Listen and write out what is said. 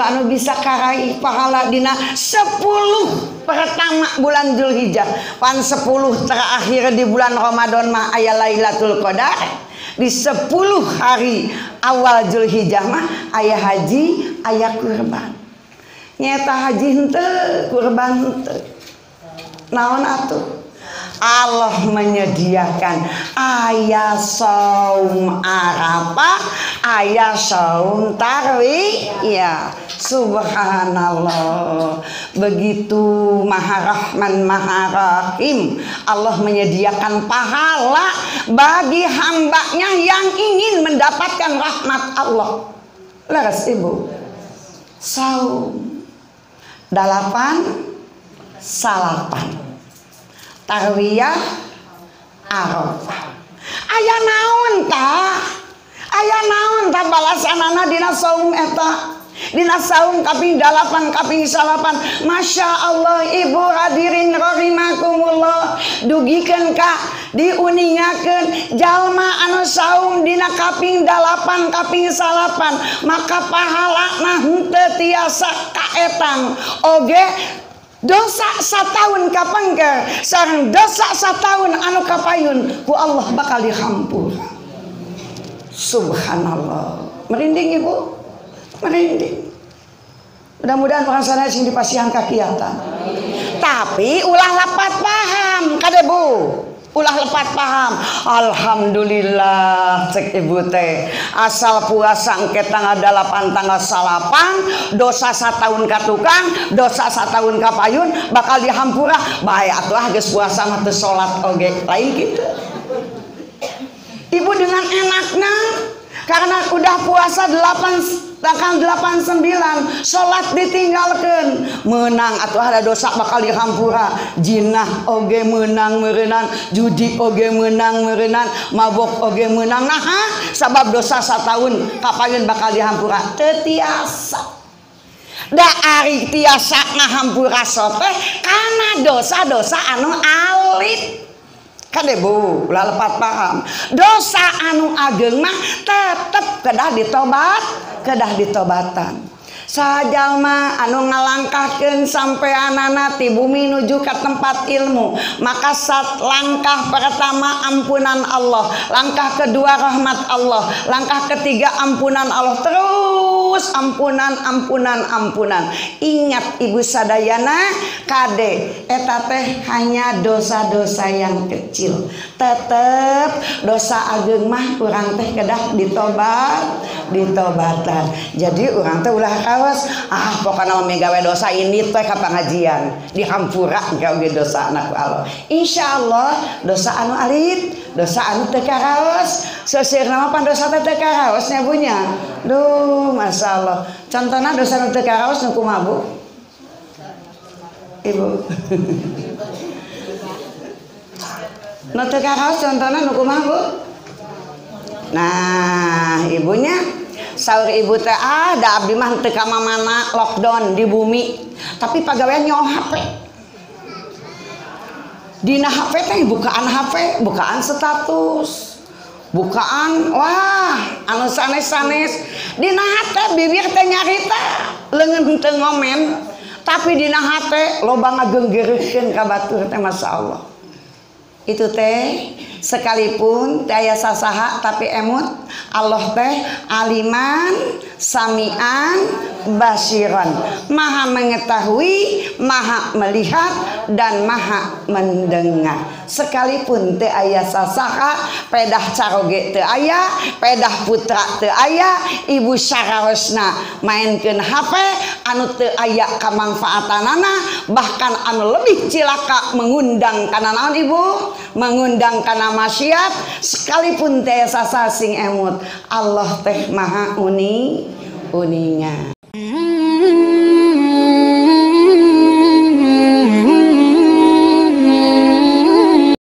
Allah anu bisa karai pahala dina 10 pertama bulan Zulhijjah pan 10 terakhir di bulan Ramadan mah aya Lailatul Qadar. Di 10 hari awal Zulhijjah mah aya haji aya kurban. Nyata haji henteu kurban henteu. Naon atuh? Allah menyediakan ayah saum Arafah, ayah saum Tarwiyah. Ya, subhanallah. Begitu Maha Rahman Maha Rahim. Allah menyediakan pahala bagi hambanya yang ingin mendapatkan rahmat Allah. Leres ibu. Saum 8 salapan Tarwiyah Arafah. Aya naon tah? Aya naon tah balasanana dina saum eta? Dina saum kaping 8 kaping 8. Masya Allah ibu hadirin rahimakumullah. Dugikeun ka diuningakeun jalma anu saum dina kaping 8 kaping 8 maka pahalana henteu tiasa kaetang oge dosa satahun kapengker sareng dosa satahun anu kapayun ku Allah bakal dihampura. Subhanallah. Merinding ibu, merinding. Mudah-mudahan perasaannya sing dipasihan kakiatan. Tapi ulah lepat paham kade bu. Ulah lepat paham. Alhamdulillah cek ibu teh asal puasa engke tanggal 8 tanggal 8 dosa satahun ka tukang dosa satahun ka payun bakal dihampura bae atuh geus puasa mah teu salat oge lain kitu. Ibu dengan enaknya karena udah puasa 8 89 salat ditinggalkan menang atau ada dosa bakal dihampura jinah oge menang meureunnan judi oge menang meureunnan mabok oge menang nah sabab dosa satahun kapayun bakal dihampura teu tiasa da ari tiasa ngahampura sote kana dosa-dosa anu alit. Kade bu, ulah lepat paham. Dosa anu ageng mah tetep kedah ditobat, kedah ditobatan. Sajalma anu ngalangkahkeun sampeanana ti bumi nuju ka tempat ilmu, maka langkah pertama ampunan Allah, langkah kedua rahmat Allah, langkah ketiga ampunan Allah, terus ampunan. Ingat ibu sadayana kade eta teh hanya dosa-dosa yang kecil. Tetep dosa ageng mah urang teh kedah ditobatan. Jadi urang teh ulah pokoknya mau gawe dosa ini teh ka pengajian dihampura gawe dosa anak Allah. Insyaallah dosa anu alit, dosa anu teu karaos, seuseurna mah dosa teh teu karaos nya bunya. Duh, masyaallah. Contohna dosa anu teu karaos nu kumaha Bu? Ibu. Nu teu karaos contohna nu kumaha Bu? Nah, ibunya saur ibu teh da abdi mah teu ka mamana lockdown di bumi tapi pagawean nyawa HP dina HP teh bukaan HP bukaan status bukaan wah anu sanes-sanes dina HP bibir teh nyarita leungeun teu ngomen tapi dina HP loba ngageunggeureukeun ka batur teh masyaallah itu teh sekalipun daya sasaha tapi emut Allah teh aliman samian basiran maha mengetahui maha melihat dan maha mendengar sekalipun teu aya sasaha pedah caroge teu aya pedah putra teu aya ibu saraosna mainkeun HP anu teu aya kamangfaatanana bahkan anu lebih cilaka mengundang kana naon ibu mengundang kana maksiat sekalipun teh sasa sing emut Allah teh maha uningan